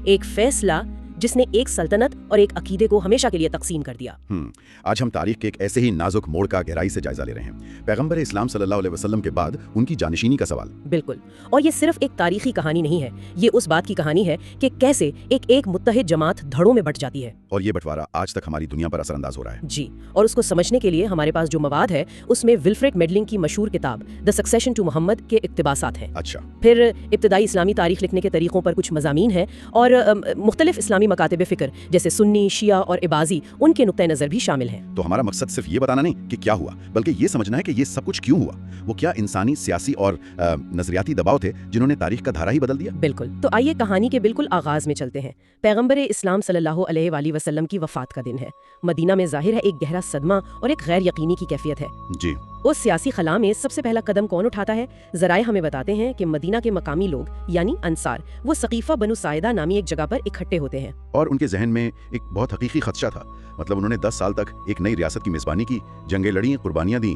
ایک فیصلہ جس نے ایک سلطنت اور ایک عقیدے کو ہمیشہ کے لیے تقسیم کر دیا۔ آج ہم تاریخ کے ایک ایسے ہی نازک موڑ کا گہرائی سے جائزہ لے رہے ہیں، پیغمبر اسلام صلی اللہ علیہ وسلم کے بعد ان کی جانشینی کا سوال۔ بالکل، اور یہ صرف ایک تاریخی کہانی نہیں ہے، یہ اس بات کی کہانی ہے کہ کیسے ایک متحد جماعت دھڑوں میں بٹ جاتی ہے، اور یہ بٹوارا آج تک ہماری دنیا پر اثر انداز ہو رہا ہے۔ جی، اور اس کو سمجھنے کے لیے ہمارے پاس جو مواد ہے اس میں ولفریڈ میڈلنگ کی مشہور کتاب دی سکسیشن ٹو محمد کے اقتباسات ہیں۔ اچھا، پھر ابتدائی اسلامی تاریخ لکھنے کے طریقوں پر کچھ مضامین ہیں، اور مختلف اسلامی مکاتب فکر جیسے سنی، شیعہ اور عباضی، ان کے نقطۂ نظر بھی شامل ہیں۔ تو ہمارا مقصد صرف یہ بتانا نہیں کہ کیا ہوا، بلکہ یہ سمجھنا ہے کہ یہ سب کچھ کیوں ہوا۔ وہ کیا انسانی، سیاسی اور نظریاتی دباؤ تھے جنہوں نے تاریخ کا دھارا ہی بدل دیا؟ بالکل، تو آئیے کہانی کے بالکل آغاز میں چلتے ہیں۔ پیغمبر اسلام صلی اللہ علیہ وآلہ وسلم کی وفات کا دن ہے۔ مدینہ میں ظاہر ہے ایک گہرا صدمہ اور ایک غیر یقینی کی کیفیت ہے۔ جی، اس سیاسی خلا میں سب سے پہلا قدم کون اٹھاتا ہے؟ ذرائع ہمیں بتاتے ہیں کہ مدینہ کے مقامی لوگ یعنی انصار وہ سقیفہ بنو ساعدہ نامی ایک جگہ پر اکٹھے ہوتے ہیں، اور ان کے ذہن میں ایک بہت حقیقی خدشہ تھا۔ مطلب انہوں نے 10 سال تک ایک نئی ریاست کی میزبانی کی، جنگیں لڑیں، قربانیاں دیں۔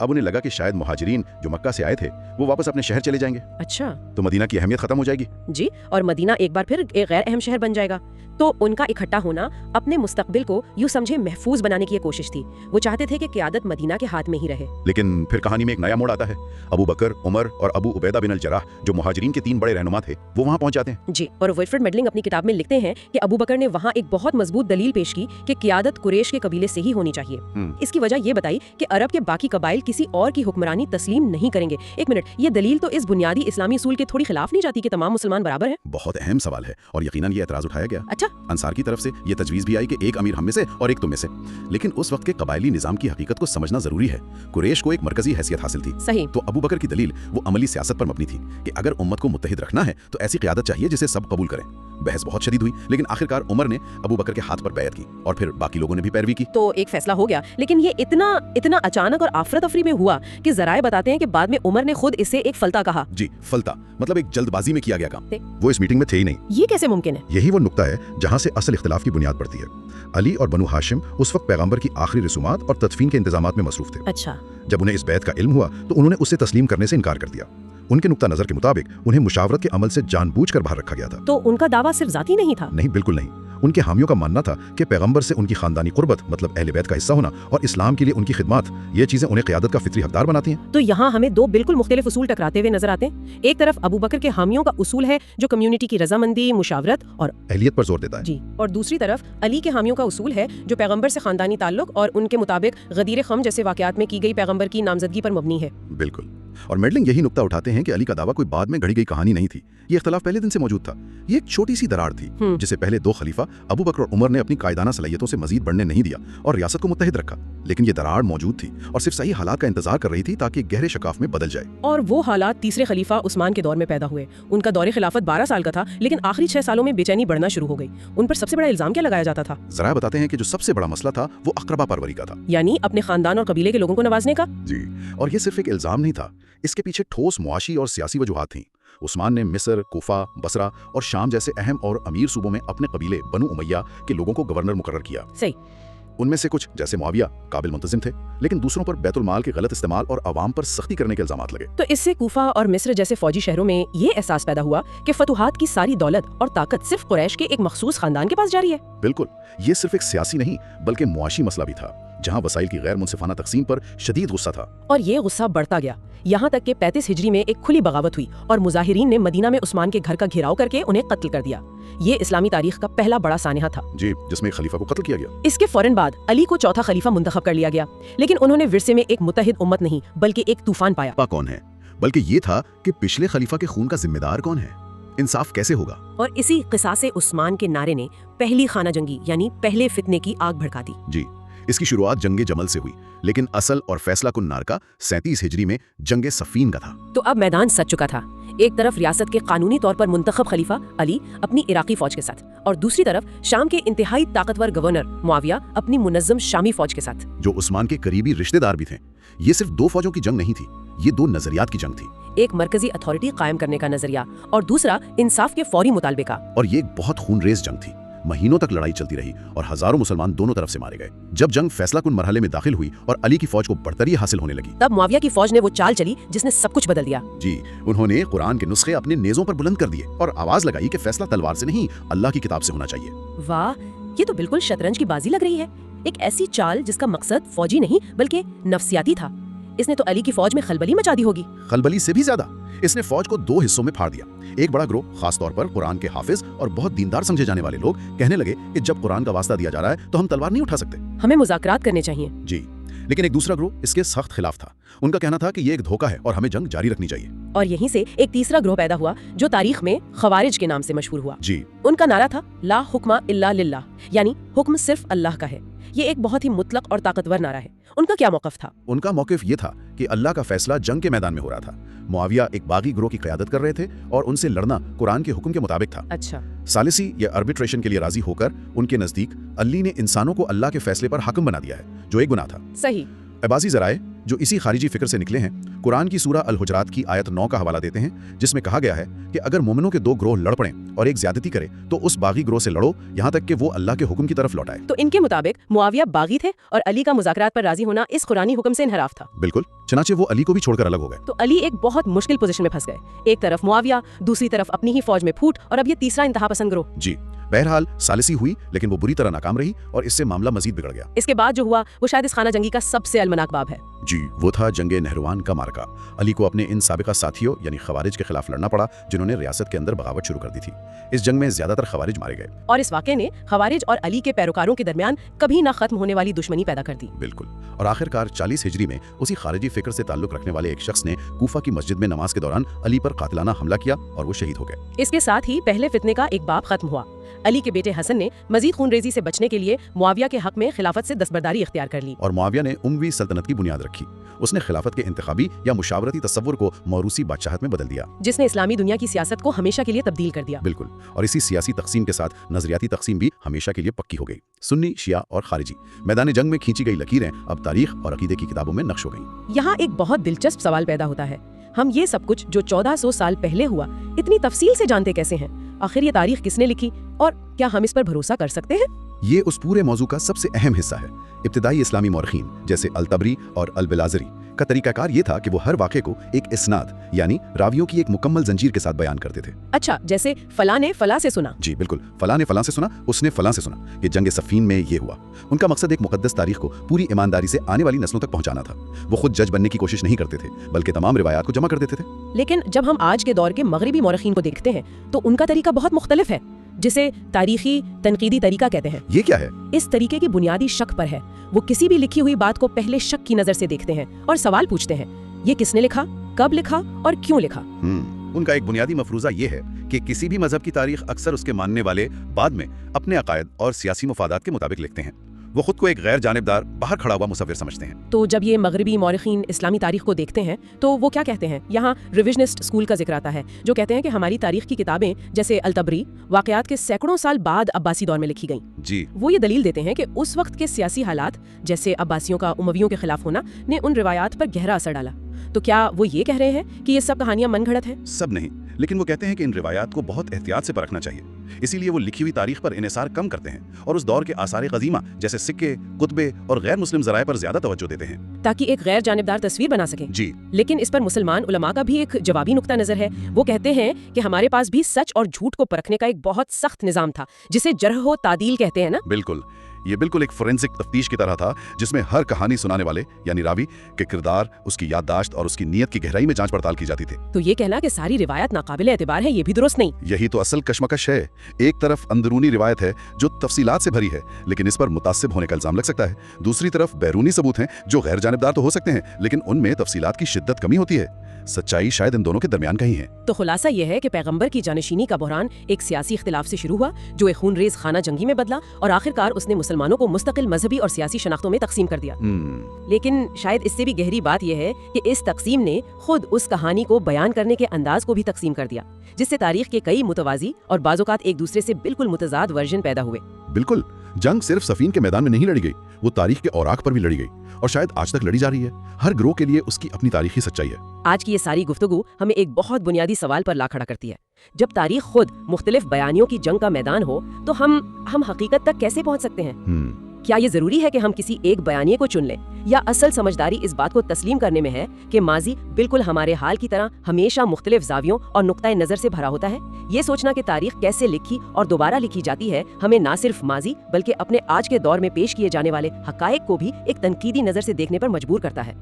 اب انہیں لگا کہ شاید مہاجرین جو مکہ سے آئے تھے وہ واپس اپنے شہر چلے جائیں گے۔ اچھا، تو مدینہ کی اہمیت ختم ہو جائے گی۔ جی، اور مدینہ ایک بار پھر ایک غیر اہم شہر بن جائے گا۔ تو ان کا اکٹھا ہونا اپنے مستقبل کو یوں سمجھے محفوظ بنانے کی کوشش تھی۔ وہ چاہتے تھے کہ قیادت مدینہ کے ہاتھ میں ہی رہے۔ لیکن پھر کہانی میں ایک نیا موڑ آتا ہے۔ ابو بکر، عمر اور ابو عبیدہ بن الجراح جو مہاجرین کے 3 بڑے رہنما تھے وہ وہاں پہنچ جاتے ہیں۔ جی، اور ولفریڈ میڈلنگ اپنی کتاب میں لکھتے ہیں کہ ابو بکر نے وہاں ایک بہت مضبوط دلیل پیش کی کہ قیادت قریش کے قبیلے سے ہی ہونی چاہیے۔ اس کی وجہ یہ بتائی کہ عرب کے باقی قبائل کسی اور کی حکمرانی تسلیم نہیں کریں گے۔ ایک منٹ، یہ دلیل تو اس بنیادی اسلامی اصول کے تھوڑی خلاف نہیں جاتی کہ تمام مسلمان برابر ہیں؟ بہت اہم سوال ہے، اور یقیناً یہ اعتراض اٹھایا گیا۔ اچھا، انصار کی طرف سے یہ تجویز بھی آئی کہ ایک امیر ہم میں سے اور ایک تم میں سے، لیکن اس وقت کے قبائلی نظام کی حقیقت کو سمجھنا ضروری ہے۔ قریش کو ایک مرکزی حیثیت حاصل تھی۔ صحیح۔ تو ابو بکر کی دلیل وہ عملی سیاست پر مبنی تھی کہ اگر امت کو متحد رکھنا ہے تو ایسی قیادت چاہیے جسے سب قبول کریں۔ بحث بہت شدید ہوئی، لیکن آخرکار عمر نے ابو بکر کے ہاتھ پر بیعت کی اور پھر باقی لوگوں نے بھی پیروی کی۔ تو ایک فیصلہ ہو گیا، لیکن یہ اتنا اچانک اور آفرتفری میں ہوا کہ ذرائع بتاتے ہیں کہ بعد میں عمر نے خود اسے ایک فلتہ کہا۔ جی، فلتہ مطلب ایک جلد بازی میں کیا گیا کام۔ وہ اس میٹنگ میں تھے ہی نہیں۔ یہ کیسے ممکن ہے؟ یہی وہ نقطہ ہے جہاں سے اصل اختلاف کی بنیاد پڑتی ہے۔ علی اور بنو ہاشم اس وقت پیغمبر کی آخری رسومات اور تدفین کے انتظامات میں مصروف تھے۔ اچھا، جب انہیں اس بیعت کا علم ہوا تو انہوں نے اسے تسلیم کرنے سے انکار کر دیا۔ ان کے نقطہ نظر کے مطابق انہیں مشاورت کے عمل سے جان بوجھ کر باہر رکھا گیا تھا۔ تو ان کا دعویٰ صرف ذاتی نہیں تھا؟ نہیں، بالکل نہیں۔ ان کے حامیوں کا ماننا تھا کہ پیغمبر سے ان کی خاندانی قربت مطلب اہل بیت کا حصہ ہونا اور اسلام کے لیے ان کی خدمات، یہ چیزیں انہیں قیادت کا فطری حقدار بناتی ہیں۔ تو یہاں ہمیں 2 بالکل مختلف اصول ٹکراتے ہوئے نظر آتے ہیں۔ ایک طرف ابو بکر کے حامیوں کا اصول ہے جو کمیونٹی کی رضامندی، مشاورت اور اہلیت پر زور دیتا ہے۔ جی، اور دوسری طرف علی کے حامیوں کا اصول ہے جو پیغمبر سے خاندانی تعلق اور ان کے مطابق غدیر خم جیسے واقعات میں کی گئی پیغمبر کی نامزدگی پر مبنی ہے۔ بالکل، اور میڈلنگ یہی نقطہ اٹھاتے ہیں کہ علی کا دعویٰ کوئی بعد میں گھڑی گئی کہانی نہیں تھی۔ یہ اختلاف پہلے دن سے موجود تھا۔ یہ ایک چھوٹی سی دراڑ تھی جسے پہلے 2 خلیفہ ابو بکر اور عمر نے اپنی قائدانہ صلاحیتوں سے مزید بڑھنے نہیں دیا اور ریاست کو متحد رکھا۔ لیکن یہ دراڑ موجود تھی اور صرف صحیح حالات کا انتظار کر رہی تھی تاکہ گہرے شکاف میں بدل جائے۔ اور وہ حالات تیسرے خلیفہ عثمان کے دور میں پیدا ہوئے۔ ان کا دور خلافت 12 سال کا تھا، لیکن آخری 6 سالوں میں بے چینی بڑھنا شروع ہو گئی۔ ان پر سب سے بڑا الزام کیا لگایا جاتا تھا؟ ذرائع بتاتے ہیں کہ جو سب سے بڑا مسئلہ تھا وہ اقربا پروری کا تھا، یعنی اپنے خاندان اور قبیلے کے لوگوں کو نوازنے کا۔ جی، اور یہ صرف ایک الزام نہیں تھا، اس کے پیچھے ٹھوس معاشی اور سیاسی وجوہات تھیں۔ عثمان نے مصر، کوفہ، بصرہ اور شام جیسے اہم اور امیر صوبوں میں اپنے قبیلے بنو امیہ کے لوگوں کو گورنر مقرر کیا۔ صحیح۔ ان میں سے کچھ جیسے معاویہ قابل منتظم تھے، لیکن دوسروں پر بیت المال کے غلط استعمال اور عوام پر سختی کرنے کے الزامات لگے۔ تو اس سے کوفہ اور مصر جیسے فوجی شہروں میں یہ احساس پیدا ہوا کہ فتوحات کی ساری دولت اور طاقت صرف قریش کے ایک مخصوص خاندان کے پاس جاری ہے۔ بالکل، یہ صرف ایک سیاسی نہیں بلکہ معاشی مسئلہ بھی تھا، جہاں وسائل کی غیر منصفانہ تقسیم پر شدید غصہ تھا۔ اور یہ غصہ بڑھتا گیا، یہاں تک کہ 35 ہجری میں ایک کھلی بغاوت ہوئی اور مظاہرین نے مدینہ میں عثمان کے گھر کا گھیراؤ کر کے انہیں قتل کر دیا۔ یہ اسلامی تاریخ کا پہلا بڑا سانحہ تھا، جی، جس میں ایک خلیفہ کو قتل کیا گیا۔ اس کے فوراً بعد علی کو چوتھا خلیفہ منتخب کر لیا گیا، لیکن انہوں نے ورثے میں ایک متحد امت نہیں بلکہ ایک طوفان پایا۔ کون ہے؟ بلکہ یہ تھا کہ پچھلے خلیفہ کے خون کا ذمہ دار کون ہے؟ انصاف کیسے ہوگا؟ اور اسی قصاص عثمان کے نعرے نے پہلی خانہ جنگی یعنی پہلے فتنے کی آگ بھڑکا دی۔ جی، اس کی شروعات جنگ جمل سے ہوئی، لیکن اصل اور فیصلہ کن نعرہ 37 ہجری میں جنگ صفین کا تھا۔ تو اب میدان سج چکا تھا، ایک طرف ریاست کے قانونی طور پر منتخب خلیفہ علی اپنی عراقی فوج کے ساتھ، اور دوسری طرف شام کے انتہائی طاقتور گورنر معاویہ اپنی منظم شامی فوج کے ساتھ، جو عثمان کے قریبی رشتہ دار بھی تھے۔ یہ صرف 2 فوجوں کی جنگ نہیں تھی، یہ 2 نظریات کی جنگ تھی، ایک مرکزی اتھارٹی قائم کرنے کا نظریہ اور دوسرا انصاف کے فوری مطالبے کا۔ اور یہ ایک بہت خون ریز جنگ تھی۔ महीनों तक लड़ाई चलती रही और हजारों मुसलमान दोनों तरफ से मारे गए। जब जंग फैसला कुन मरहले में दाखिल हुई और अली की फौज को बढ़तरी हासिल होने लगी, तब मुआविया की फौज ने वो चाल चली जिसने सब कुछ बदल दिया। जी, उन्होंने कुरान के नुस्खे अपने नेज़ों पर बुलंद कर दिए और आवाज लगाई कि फैसला तलवार से नहीं, अल्लाह की किताब से होना चाहिए। वाह, ये तो बिल्कुल शतरंज की बाजी लग रही है। एक ऐसी चाल जिसका मकसद फौजी नहीं बल्कि नफ्सियाती था। इसने तो अली की फौज में खलबली मचा दी होगी। खलबली से भी ज्यादा, इसने फौज को 2 हिस्सों में फाड़ दिया। एक बड़ा ग्रोह, खास तौर पर कुरान के हाफिज और बहुत दीनदार समझे जाने वाले लोग, कहने लगे कि जब कुरान का वास्ता दिया जा रहा है तो हम तलवार नहीं उठा सकते, हमें मुज़ाकरात करने चाहिए। जी। लेकिन एक दूसरा ग्रोह इसके सख्त खिलाफ था। उनका कहना था कि ये एक धोखा है और हमें जंग जारी रखनी चाहिए। और यहीं से एक तीसरा ग्रोह पैदा हुआ जो तारीख में खवारिज के नाम से मशहूर हुआ। जी। उनका नारा था ला हुक्मा इल्ला लिल्लाह, यानी हुक्म सिर्फ अल्लाह का है। ये एक बहुत ही मुतलक और ताकतवर नारा है। उनका क्या मौक़िफ़ था? उनका मौक़िफ़ ये था कि अल्लाह का फैसला जंग के मैदान में हो रहा था। मुआविया एक बागी ग्रोह की क़यादत कर रहे थे और उनसे लड़ना कुरान के हुक्म के मुताबिक था। अच्छा। सालिसी या आर्बिट्रेशन के लिए राजी होकर उनके नज़दीक अली ने इंसानों को अल्लाह के फैसले पर हाकिम बना दिया है, जो एक गुनाह था। सही। अब्बासी ज़राए जो इसी खारिजी फिक्र से निकले हैं, कुरान की सूरह अल हुजरात की आयत 9 का हवाला देते हैं, जिसमें कहा गया है कि अगर मोमिनों के 2 ग्रोह लड़ पड़ें और एक ज्यादती करे तो उस बागी ग्रोह से लड़ो यहाँ तक कि वो अल्लाह के हुक्म की तरफ लौटाए। तो इनके मुताबिक मुआविया बागी थे और अली का मुज़ाकरात पर राजी होना इस कुरानी हुक्म से इनहराफ था। बिल्कुल, चनाचे वो अली को भी छोड़कर अलग हो गए। तो अली एक बहुत मुश्किल पोजीशन में फंस गए। एक तरफ मुआविया, दूसरी तरफ अपनी ही फौज में फूट और अब ये तीसरा इंतहा पसंद ग्रोह। जी। बहरहाल सालिसी हुई, लेकिन वो बुरी तरह नाकाम रही और इससे मामला मजीद बिगड़ गया। इसके बाद जो हुआ वो शायद इस खाना जंगी का सबसे अलमनाक बाब है। जी, वो था जंगे नहरवान का मार्का। अली को अपने इन साबिका साथियों यानी खवारिज के खिलाफ लड़ना पड़ा, जिन्होंने रियासत के अंदर बगावत शुरू कर दी थी। इस जंग में ज्यादातर खवारिज मारे गए और इस वाक़े ने खवारिज और अली के पैरोकारों के दरमियान कभी ना खत्म होने वाली दुश्मनी पैदा कर दी। बिल्कुल। और आखिरकार 40 हिजरी में उसी खारिजी फिक्र से ताल्लुक रखने वाले एक शख्स ने कूफा की मस्जिद में नमाज के दौरान अली पर कातिलाना हमला किया और वो शहीद हो गए। इसके साथ ही पहले फितने का एक बाब खत्म हुआ। अली के बेटे हसन ने मजीद खूनरेजी से बचने के लिए मुआविया के हक में खिलाफत से दस्तबरदारी इख्तियार कर ली। और मुआविया ने उमवी सल्तनत की बुनियाद रखी। उसने खिलाफत के इंतखाबी या मुशावरती तस्वुर को मौरूसी बादशाहत में बदल दिया, जिसने इस्लामी दुनिया की सियासत को हमेशा के लिए तब्दील कर दिया। बिल्कुल। और इसी सियासी तकसीम के साथ नजरियाती तकसीम भी हमेशा के लिए पक्की हो गई। सुन्नी, शिया और खारिजी, मैदान जंग में खींची गई लकीरें अब तारीख और अकीदे की किताबों में नक्श हो गई। यहाँ एक बहुत दिलचस्प सवाल पैदा होता है, हम ये सब कुछ जो 1400 साल पहले हुआ इतनी तफसील से जानते कैसे हैं? आखिर ये तारीख किसने लिखी और क्या हम इस पर भरोसा कर सकते हैं? ये उस पूरे मौजू का सबसे अहम हिस्सा है। इब्तिदाई इस्लामी मौरखीन जैसे अल तबरी और अल बिलाजरी का तरीकाकार ये था कि वो हर वाक़े को एक इस्नाद यानी रावियों की एक मुकम्मल जंजीर के साथ बयान करते थे। अच्छा, जैसे फला ने फला से सुना। जी बिल्कुल, फला ने फला से सुना, उसने फला से सुना कि जंग सफ़ीन में ये हुआ। उनका मकसद एक मुकद्दस तारीख को पूरी ईमानदारी से आने वाली नस्लों तक पहुंचाना था। वो खुद जज बनने की कोशिश नहीं करते थे, बल्कि तमाम रिवायात को जमा कर देते थे। लेकिन जब हम आज के दौर के मगरिबी मौरखीन को देखते हैं तो उनका तरीका बहुत मुख्तलिफ है, जिसे तारीखी तनकीदी तरीका कहते हैं। ये क्या है? इस तरीके की बुनियादी शक पर है। वो किसी भी लिखी हुई बात को पहले शक की नजर से देखते हैं और सवाल पूछते हैं, ये किसने लिखा, कब लिखा और क्यों लिखा। उनका एक बुनियादी मफरूजा ये है कि किसी भी मजहब की तारीख अक्सर उसके मानने वाले बाद में अपने अकायद और सियासी मुफादात के मुताबिक लिखते हैं। वो खुद को एक गैर जानिबदार बाहर खड़ा हुआ मुसव्विर समझते हैं। तो जब ये मगरिबी मौरखीन इस्लामी तारीख को देखते हैं तो वो क्या कहते हैं? यहाँ रिविजनिस्ट स्कूल का जिक्र आता है, जो कहते हैं कि हमारी तारीख की किताबें जैसे अल तबरी वाक़यात के सैकड़ों साल बाद अब्बासी दौर में लिखी गईं। जी। वो ये दलील देते हैं कि उस वक्त के सियासी हालात जैसे अब्बासियों का उमवियों के खिलाफ होना ने उन रिवायात पर गहरा असर डाला। तो क्या वो ये कह रहे हैं कि ये सब कहानियां मनगढ़ंत हैं? सब नहीं, लेकिन वो कहते हैं कि इन रिवायात को बहुत एहतियात से परखना चाहिए। इसीलिए वो लिखी हुई तारीख पर इन्हिसार कम करते हैं और उस दौर के आसार क़दीमा जैसे सिक्के, कुतबे और गैर मुस्लिम ज़राए पर ज्यादा तवज्जो देते हैं, ताकि एक गैर जानिबदार तस्वीर बना सकें। जी। लेकिन इस पर मुसलमान उलमा का भी एक जवाबी नुक्ता नजर है। वो कहते हैं कि हमारे पास भी सच और झूठ को परखने का एक बहुत सख्त निजाम था, जिसे जरह व तादील कहते हैं ना। बिल्कुल, ये बिल्कुल एक फोरेंसिक तफ्तीश की तरह था, जिसमें हर कहानी सुनाने वाले यानी रावी के किरदार, उसकी याददाश्त और उसकी नीयत की गहराई में जांच पड़ताल की जाती थी। तो ये कहना कि सारी रिवायत नाकाबिल एतबार है, ये भी दुरुस्त नहीं। यही तो असल कशमकश है। एक तरफ अंदरूनी रिवायत है जो तफसीलात से भरी है, लेकिन इस पर मुतासिब होने का इल्जाम लग सकता है। दूसरी तरफ बैरूनी सबूत हैं जो गैर जानिबदार तो हो सकते हैं, लेकिन उनमें तफसीलात की शिद्दत कमी होती है। सच्चाई शायद इन दोनों के दरमियान कहीं है। तो खुलासा यह है कि पैगंबर की जानशीनी का बहरान एक सियासी इख्तिलाफ से शुरू हुआ, जो एक खूनरेज खाना जंगी में बदला और आखिरकार उसने मुसलमानों को मुस्तकिल मजहबी और सियासी शनाख्तों में तकसीम कर दिया। लेकिन शायद इससे भी गहरी बात यह है कि इस तकसीम ने खुद उस कहानी को बयान करने के अंदाज को भी तकसीम कर दिया, जिससे तारीख के कई मुतवाजी और बाज़ औक़ात एक दूसरे से बिल्कुल मुतज़ाद वर्जन पैदा हुए। बिल्कुल, जंग सिर्फ सफीन के मैदान में नहीं लड़ी गई, वो तारीख के औराक पर भी लड़ी गई और शायद आज तक लड़ी जा रही है। हर ग्रोह के लिए उसकी अपनी तारीखी सच्चाई है। आज की ये सारी गुफ्तगू हमें एक बहुत बुनियादी सवाल पर ला खड़ा करती है। जब तारीख खुद मुख्तलिफ बयानियों की जंग का मैदान हो तो हम हकीकत तक कैसे पहुंच सकते हैं? क्या ये जरूरी है कि हम किसी एक बयानिए को चुन लें, या असल समझदारी इस बात को तस्लीम करने में है कि माजी बिल्कुल हमारे हाल की तरह हमेशा मुख्तलिफ जावियों और नुक्ताए नज़र से भरा होता है? ये सोचना कि तारीख कैसे लिखी और दोबारा लिखी जाती है हमें ना सिर्फ माजी बल्कि अपने आज के दौर में पेश किए जाने वाले हकायक को भी एक तनकीदी नज़र से देखने पर मजबूर करता है।